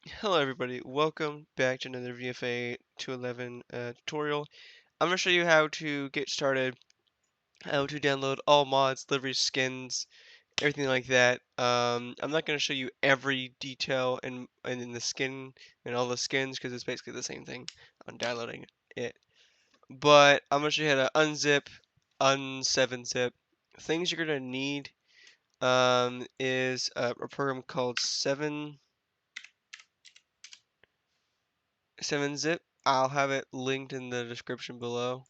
Hello everybody, welcome back to another VFA-211 tutorial. I'm going to show you how to get started, how to download all mods, livery skins, everything like that. I'm not going to show you every detail in the skin and all the skins because it's basically the same thing on downloading it. But I'm going to show you how to unzip, un7-zip. Things you're going to need is a program called 7-zip. I'll have it linked in the description below.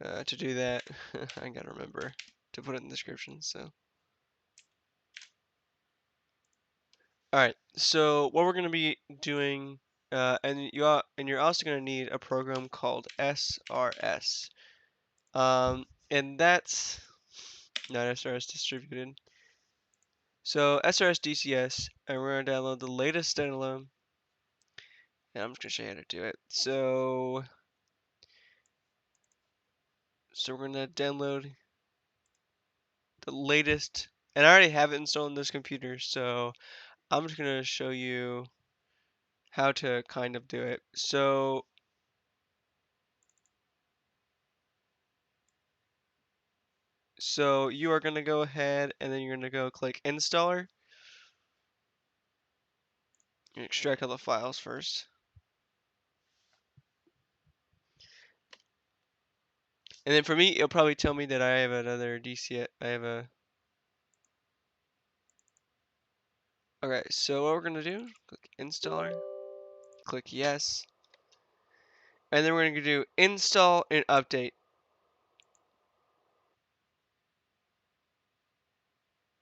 To do that, I gotta remember to put it in the description. So, all right. So what we're gonna be doing, and you're also gonna need a program called SRS. And that's not SRS distributed. So SRS DCS, and we're gonna download the latest standalone. And I'm just gonna show you how to do it. So we're gonna download the latest, and I already have it installed on this computer. So I'm just gonna show you how to kind of do it. So you are gonna go ahead and then you're gonna go click installer and extract all the files first. And then for me, it'll probably tell me that I have another DCS. Okay, so what we're gonna do, click installer, click yes, and then we're gonna do install and update.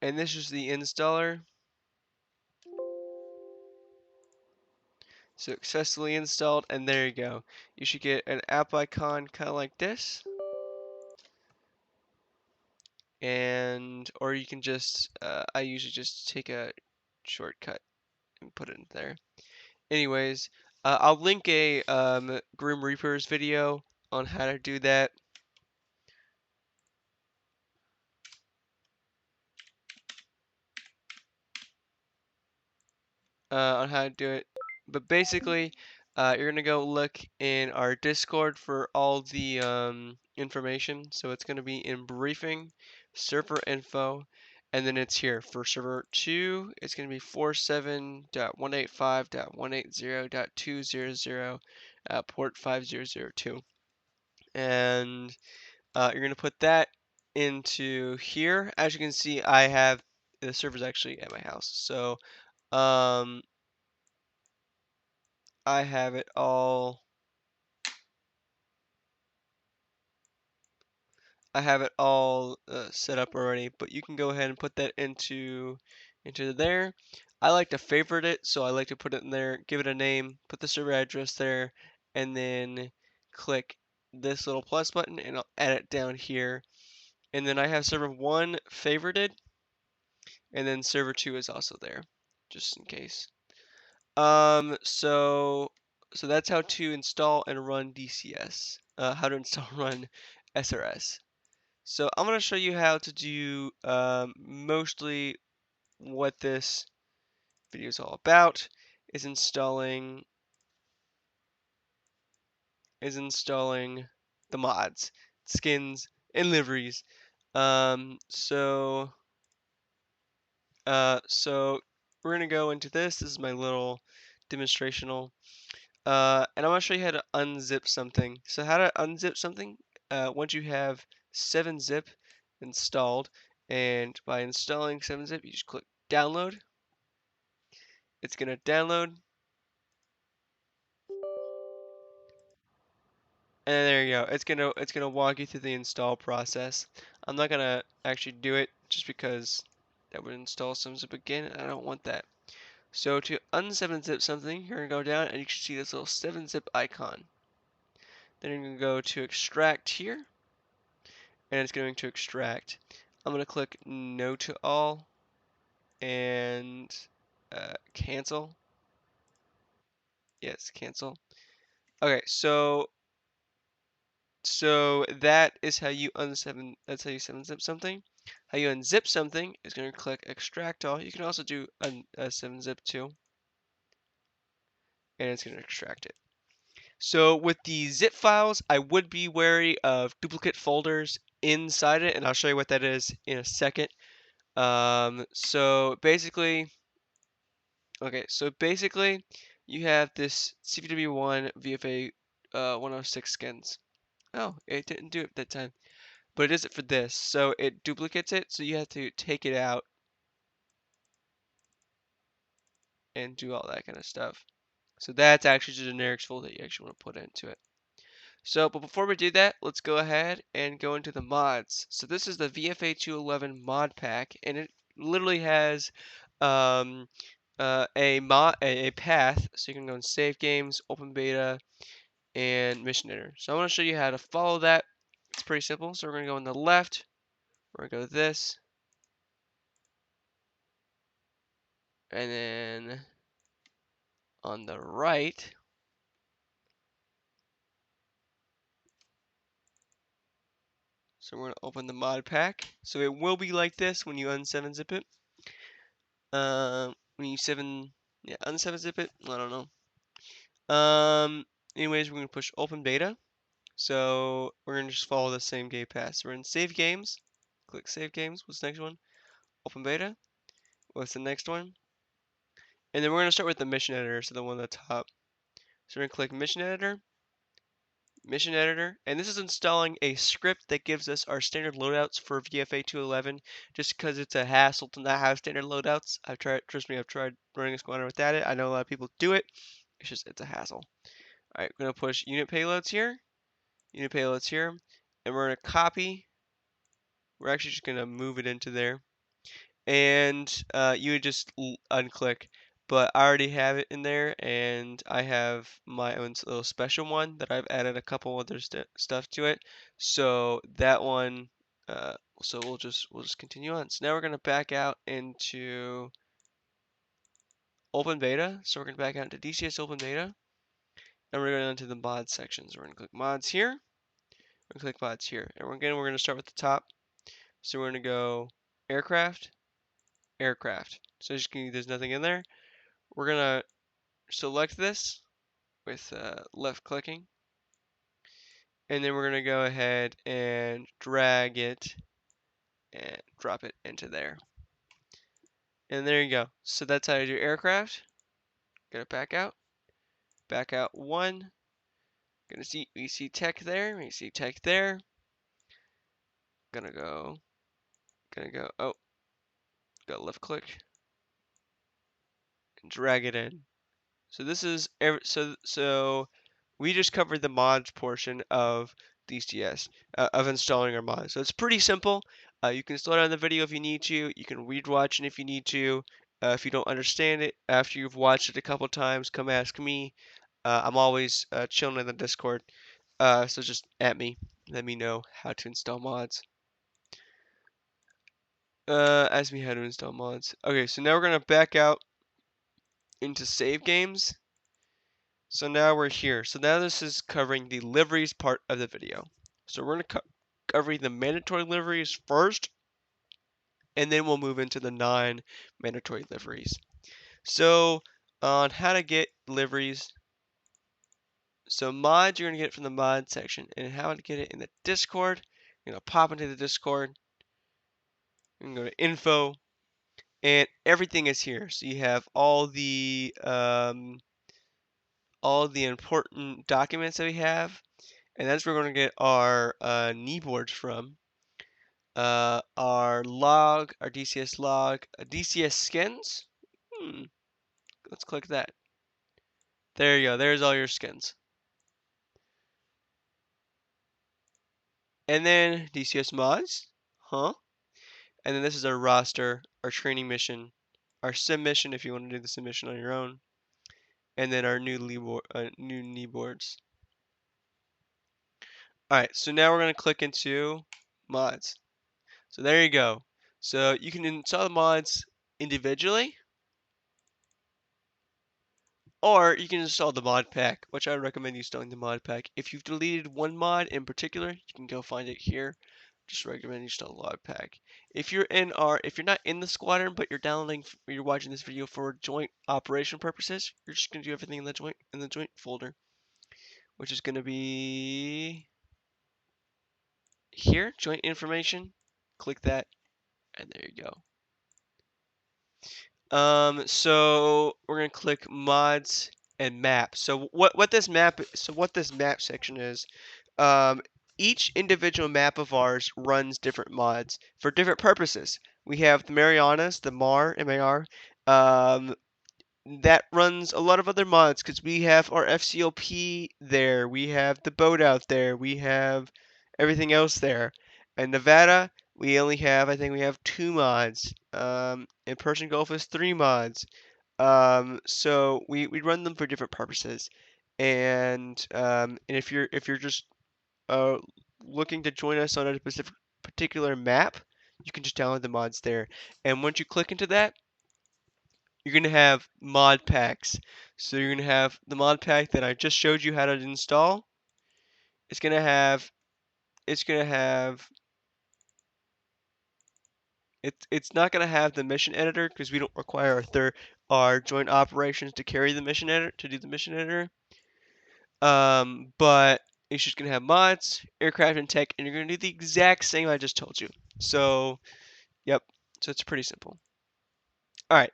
And this is the installer. Successfully installed, and there you go. You should get an app icon kind of like this. And or you can just I usually just take a shortcut and put it in there. Anyways, I'll link a Grim Reapers video on how to do that. On how to do it. But basically, you're gonna go look in our Discord for all the information. So it's gonna be in briefing, server info, and then it's here for server 2. It's gonna be 47.185.180.200, port 5002, and you're gonna put that into here. As you can see, I have the server's actually at my house, so um, I have it all. I have it all set up already, but you can go ahead and put that into there. I like to favorite it, so I like to put it in there, give it a name, put the server address there, and then click this little plus button, and I'll add it down here. And then I have server 1 favorited, and then server 2 is also there, just in case. So that's how to install and run DCS. How to install and run SRS. So I'm gonna show you how to do mostly what this video is all about is installing the mods, skins, and liveries. So we're gonna go into this. This is my little demonstrational. And I'm gonna show you how to unzip something. So how to unzip something? Once you have 7-zip installed, and by installing 7-zip, you just click download. It's gonna download, and there you go. It's gonna walk you through the install process. I'm not gonna actually do it just because that would install 7-zip again, and I don't want that. So to un7-zip something, you're gonna go down, and you should see this little 7-zip icon. Then you're gonna go to extract here, and it's going to extract. I'm going to click no to all and cancel. Yes, cancel. Okay, so that is how you that's how you 7-zip something. How you unzip something is going to click extract all. You can also do a 7-zip too, and it's going to extract it. So with the zip files, I would be wary of duplicate folders inside it, and I'll show you what that is in a second. So basically, you have this CVW1 VFA 106 skins. Oh, it didn't do it that time, but it does it for this. So it duplicates it, so you have to take it out and do all that kind of stuff. So that's actually the generics folder that you actually want to put into it. So, but before we do that, let's go ahead and go into the mods. So this is the VFA-211 mod pack, and it literally has um, a path, so you can go and save games, open beta, and mission editor. So I want to show you how to follow that. It's pretty simple. So we're going to go on the left, we're going to go this, and then on the right, so we're going to open the mod pack. So it will be like this when you un7-zip it. When you un7-zip it, I don't know. Anyways, we're going to push open beta. So we're going to just follow the same gate path. So we're in save games. Click save games. What's the next one? Open beta. What's the next one? And then we're going to start with the mission editor, so the one at the top. So we're going to click mission editor, and this is installing a script that gives us our standard loadouts for VFA-211, just because it's a hassle to not have standard loadouts. Trust me, I've tried running a squadron without it. I know a lot of people do it. It's a hassle. All right, we're going to push unit payloads here, and we're going to copy. We're actually just going to move it into there. And you would just unclick, but I already have it in there, and I have my own little special one that I've added a couple other stuff to it. So that one, so we'll just continue on. So now we're gonna back out into open beta. So we're gonna back out into DCS open beta, and we're going into the mod section. So we're gonna click mods here. We're gonna click mods here, and we're gonna start with the top. So we're gonna go aircraft. So there's nothing in there. We're gonna select this with left clicking, and then we're gonna go ahead and drag it and drop it into there. And there you go. So that's how you do aircraft. Gonna back out one. We see tech there. We see tech there. Gonna go. Oh, go left click and drag it in. So this is so we just covered the mods portion of DCS of installing our mods. So it's pretty simple. You can slow down the video if you need to. You can read watch it if you need to. If you don't understand it after you've watched it a couple times, come ask me. I'm always chilling in the Discord. So just at me. Let me know how to install mods. Ask me how to install mods. Okay, so now we're gonna back out into save games. So now we're here. So now this is covering the liveries part of the video. So we're going to cover the mandatory liveries first, and then we'll move into the non-mandatory liveries. So on how to get liveries. So mods, you're going to get it from the mod section, and how to get it in the Discord. You're going to pop into the Discord. You can go to info, and everything is here. So you have all the important documents that we have. And that's where we're going to get our Kneeboards from. Our log, our DCS log, DCS skins. Let's click that. There you go. There's all your skins. And then DCS mods. And then this is our roster, our training mission, our sim mission if you want to do the sim mission on your own. And then our new Kneeboards. Alright, so now we're going to click into mods. So there you go. So you can install the mods individually, or you can install the mod pack, which I recommend you installing the mod pack. If you've deleted one mod in particular, you can go find it here. just recommend you install log pack. If you're not in the squadron, but you're watching this video for joint operation purposes, you're just gonna do everything in the joint folder, which is gonna be here, joint information. Click that, and there you go. So we're gonna click mods and map. So what this map section is, um, each individual map of ours runs different mods for different purposes. We have the Marianas, the MAR, that runs a lot of other mods because we have our FCOP there, we have the boat out there, we have everything else there. In Nevada, I think we have 2 mods. In Persian Gulf is 3 mods. So we run them for different purposes. And if you're just uh, looking to join us on a specific particular map, you can just download the mods there. And once you click into that, you're going to have mod packs. So you're going to have the mod pack that I just showed you how to install. It's going to have it's going to have it's not going to have the mission editor because we don't require our joint operations to carry the mission editor to do the mission editor. But it's just going to have mods, aircraft, and tech, and you're going to do the exact same I just told you. So, yep. So it's pretty simple. All right.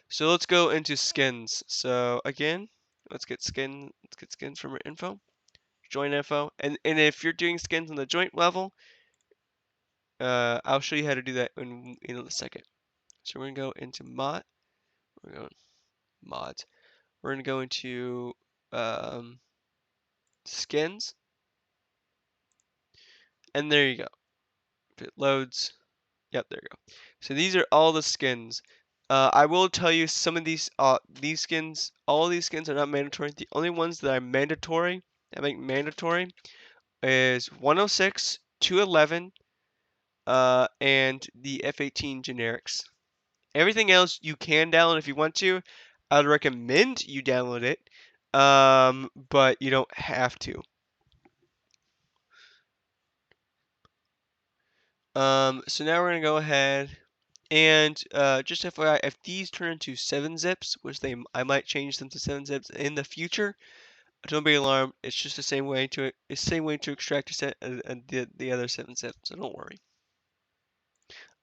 So let's go into skins. So again, let's get skins from our info, joint info, and if you're doing skins on the joint level, I'll show you how to do that in a second. So we're gonna go into we're going mods. We're gonna go into um, skins, and there you go. If it loads, yep, there you go. So these are all the skins. I will tell you some of these skins, all these skins are not mandatory. The only ones that are mandatory, that make mandatory, is 106, 211, and the F-18 generics. Everything else you can download if you want to. I would recommend you download it, but you don't have to. So now we're gonna go ahead and just FYI, if these turn into 7-zips, which I might change them to 7-zips in the future, don't be alarmed. It's just the same way to extract the other 7-zips, so don't worry.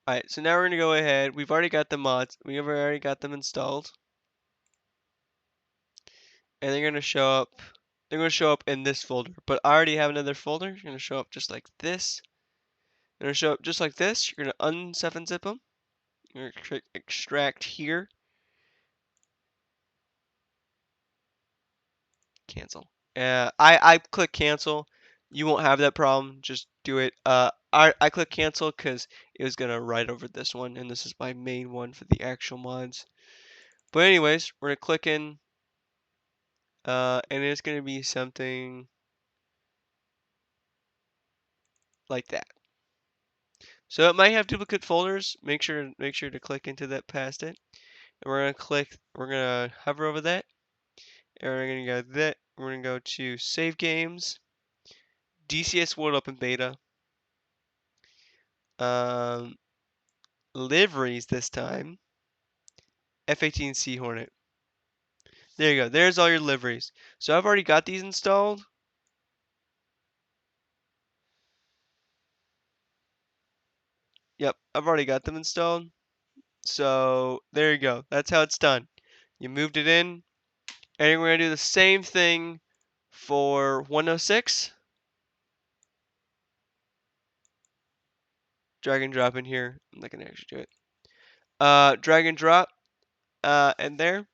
Alright, so now we're gonna go ahead. We've already got the mods. We've already got them installed, and they're gonna show up. They're gonna show up in this folder, but I already have another folder. It's gonna show up just like this. They're gonna show up just like this. You're gonna un-7-zip them. You're gonna click extract here. Cancel. I click cancel. You won't have that problem. Just do it. I click cancel because it was gonna write over this one, and this is my main one for the actual mods. But anyways, we're gonna click in, and it's gonna be something like that. So it might have duplicate folders. Make sure to click into that past it. And we're gonna hover over that, and we're gonna go that. We're gonna go to save games, DCS World Open Beta, um, liveries this time, F-18C Hornet. There you go. There's all your liveries. So I've already got these installed. Yep, I've already got them installed. So there you go. That's how it's done. You moved it in, and we're gonna do the same thing for 106. Drag and drop in here. I'm not gonna actually do it. Drag and drop, and there.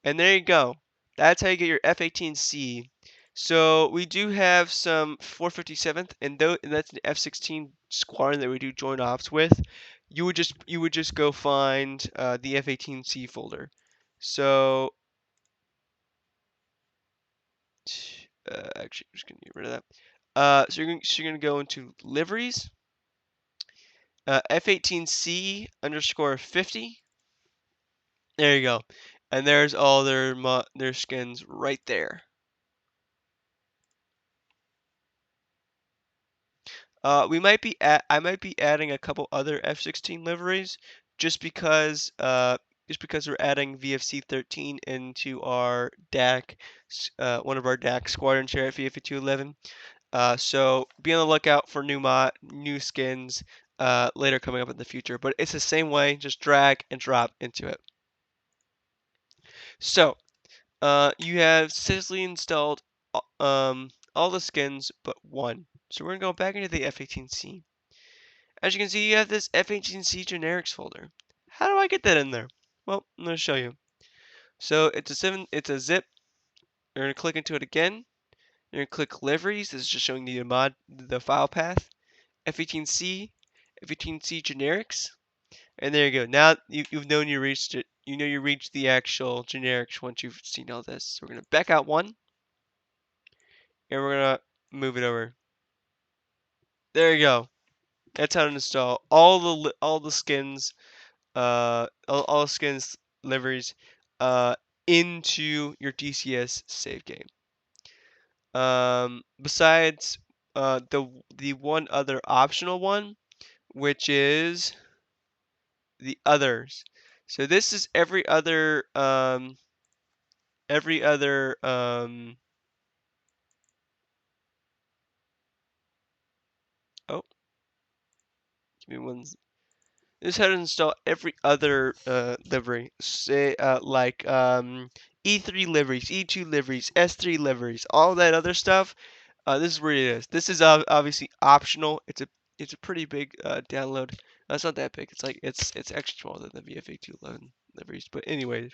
And there you go. That's how you get your F-18C. So we do have some 457th, and that's the F-16 squadron that we do joint ops with. You would just go find the F-18C folder. So actually, I'm just gonna get rid of that. So you're gonna go into liveries, F-18C underscore 50. There you go, and there's all their skins right there. I might be adding a couple other F-16 liveries just because we're adding VFC-13 into our DAC, one of our DAC squadrons here at VFA-211. So be on the lookout for new skins later coming up in the future. But it's the same way, just drag and drop into it. So you have successfully installed all the skins but one. So we're gonna go back into the F-18C. As you can see, you have this F-18C generics folder. How do I get that in there? Well, I'm gonna show you. So it's a zip. You're gonna click into it again. You're gonna click liveries. This is just showing you the file path. F-18C, F-18C generics, and there you go. Now you've known you reached it. You know you reached the actual generics once you've seen all this. So we're gonna back out one, and we're gonna move it over. There you go. That's how to install all the skins, all the skins liveries, into your DCS save game. Besides the one other optional one, which is the others. So this is every other oh, give me one. This is how to install every other livery. Say like E3 liveries, E2 liveries, S3 liveries, all that other stuff. This is where it is. This is obviously optional. It's a pretty big download. It's not that big. It's actually smaller than the VFA-211 liveries. But anyways,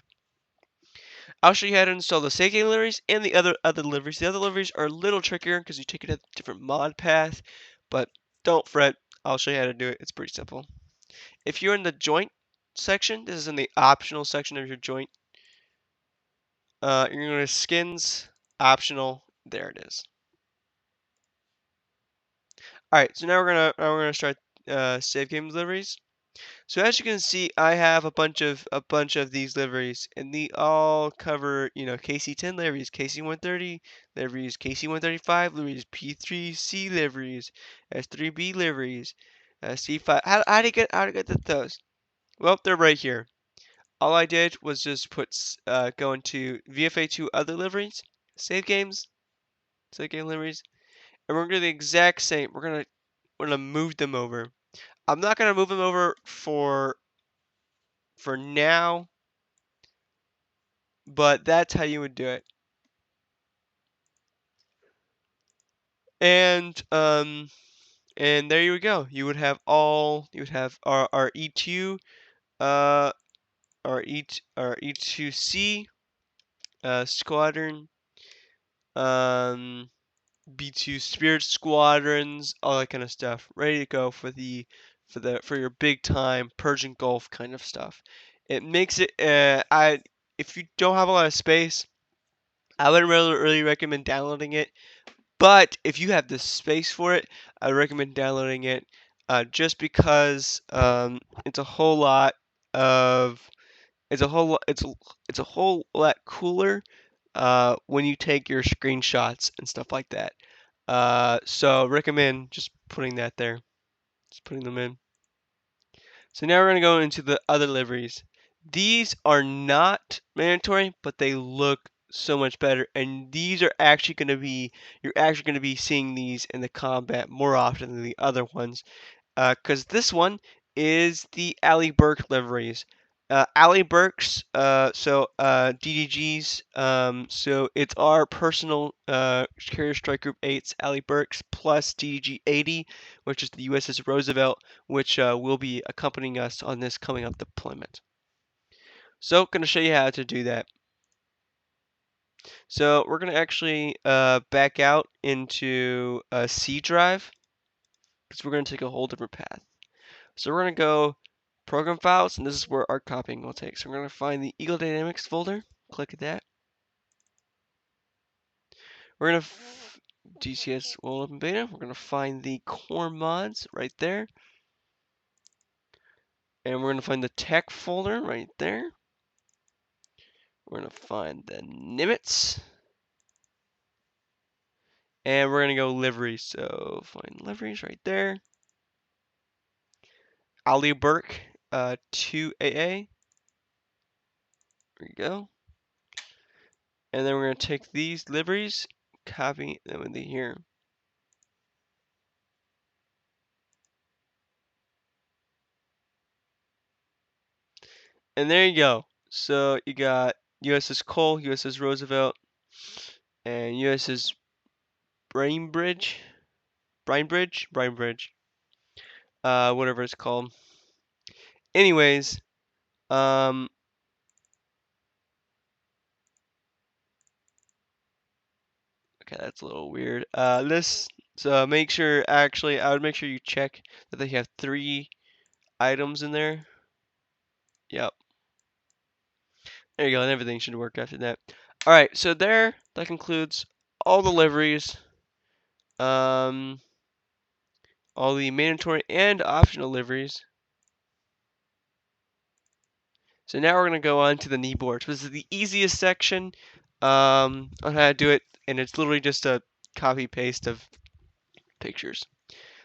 I'll show you how to install the save game liveries and the other liveries. The other liveries are a little trickier because you take it a different mod path. But don't fret. I'll show you how to do it. It's pretty simple. If you're in the joint section, this is in the optional section of your joint. You're going to skins, optional. There it is. All right, so now we're gonna start save game liveries. So as you can see, I have a bunch of these liveries, and they all cover KC-10 liveries, KC-130 liveries, KC-135 liveries, P3C liveries, S3B liveries, C5. How do you get to those? Well, they're right here. All I did was just go into VFA2 other liveries, save games, save game liveries, and we're gonna do the exact same. We're gonna move them over. I'm not gonna move them over for now, but that's how you would do it. And there you go. You would have our E2 our E2C squadron, B2 Spirit squadrons, all that kind of stuff, ready to go for your big time Persian Gulf kind of stuff. It makes it if you don't have a lot of space, I wouldn't really recommend downloading it. But if you have the space for it, I recommend downloading it, just because it's a whole lot of it's a whole lot cooler when you take your screenshots and stuff like that. So recommend just putting that there, just putting them in. So now we're going to go into the other liveries. These are not mandatory, but they look so much better. And these are actually going to be, you're actually going to be seeing these in the combat more often than the other ones. Because this one is the Ali Burke liveries. Ali Burke's, DDGs, so it's our personal Carrier Strike Group 8's Ali Burke's plus DDG 80, which is the USS Roosevelt, which will be accompanying us on this coming up deployment. So, going to show you how to do that. So, we're going to actually back out into a C drive, because we're going to take a whole different path. So we're going to go program files, and this is where our copying will take. So we're going to find the Eagle Dynamics folder, click that. We're going to DCS will open beta. We're going to find the core mods right there. And we're going to find the tech folder right there. We're going to find the Nimitz. And we're gonna go livery. So find liveries right there. Ali Burke, 2AA. There you go. And then we're gonna take these liveries, copy them into here. And there you go. So you got USS Cole, USS Roosevelt, and USS Brainbridge, Brainbridge, whatever it's called. Anyways, um, okay, that's a little weird. So make sure, actually, I would make sure you check that they have 3 items in there. Yep. There you go, and everything should work after that. Alright, so that concludes all the liveries, um, all the mandatory and optional liveries. So now we're going to go on to the kneeboards. This is the easiest section on how to do it, and it's literally just a copy paste of pictures.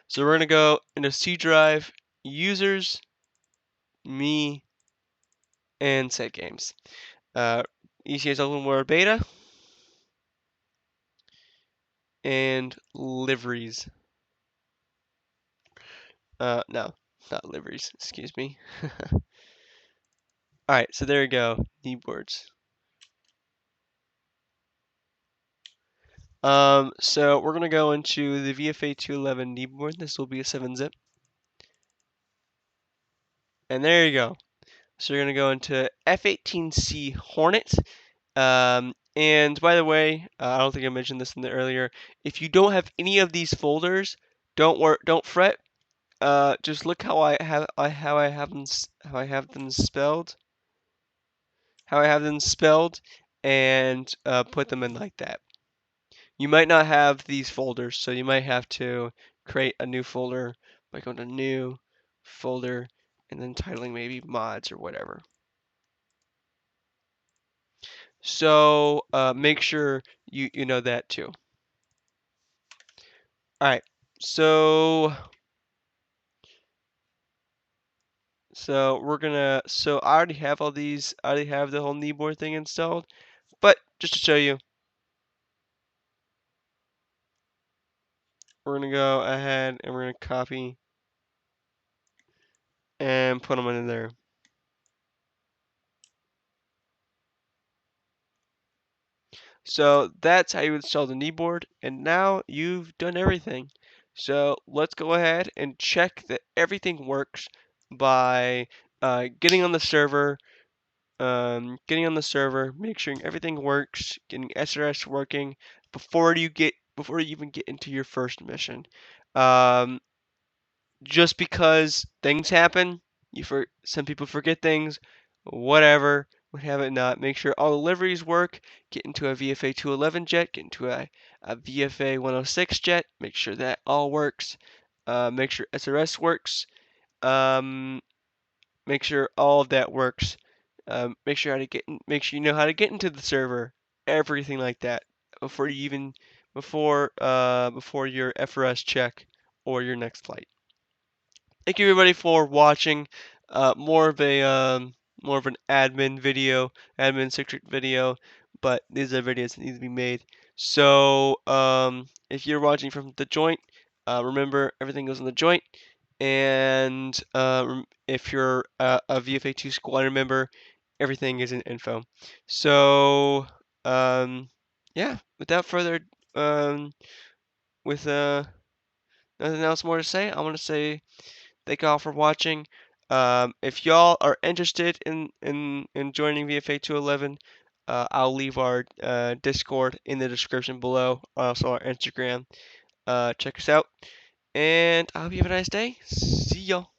So we're going to go into C drive, users, me, and set games. DCS Open World Beta, and liveries. No, not liveries, excuse me. Alright, so there we go, kneeboards. So we're gonna go into the VFA-211 kneeboard. This will be a 7-zip. And there you go. So you're gonna go into F-18C Hornet. And by the way, I don't think I mentioned this in the earlier. If you don't have any of these folders, don't fret. Just look how I have them spelled. And put them in like that. You might not have these folders, so you might have to create a new folder by going to new folder and then titling maybe mods or whatever. So make sure you know that too. All right, so I already have all these. I already have the whole kneeboard thing installed, but just to show you, we're gonna go ahead and we're gonna copy and put them in there. So that's how you install the kneeboard, and now you've done everything. So let's go ahead and check that everything works by getting on the server, make sure everything works, getting SRS working before you even get into your first mission. Um, just because things happen, some people forget things, whatever, what have it not. Make sure all the liveries work. Get into a VFA-211 jet, get into a VFA-106 jet. Make sure that all works. Make sure SRS works. Um, make sure all of that works. Make sure you know how to get into the server. Everything like that before your FRS check or your next flight. Thank you everybody for watching. More of an admin secret video, but these are videos that need to be made. So if you're watching from the joint, remember everything goes in the joint. And if you're a VFA2 squadron member, everything is in info. So yeah, without further with nothing else more to say, I want to say thank y'all for watching. If y'all are interested in joining VFA 211, I'll leave our Discord in the description below. Also our Instagram. Check us out. And I hope you have a nice day. See y'all.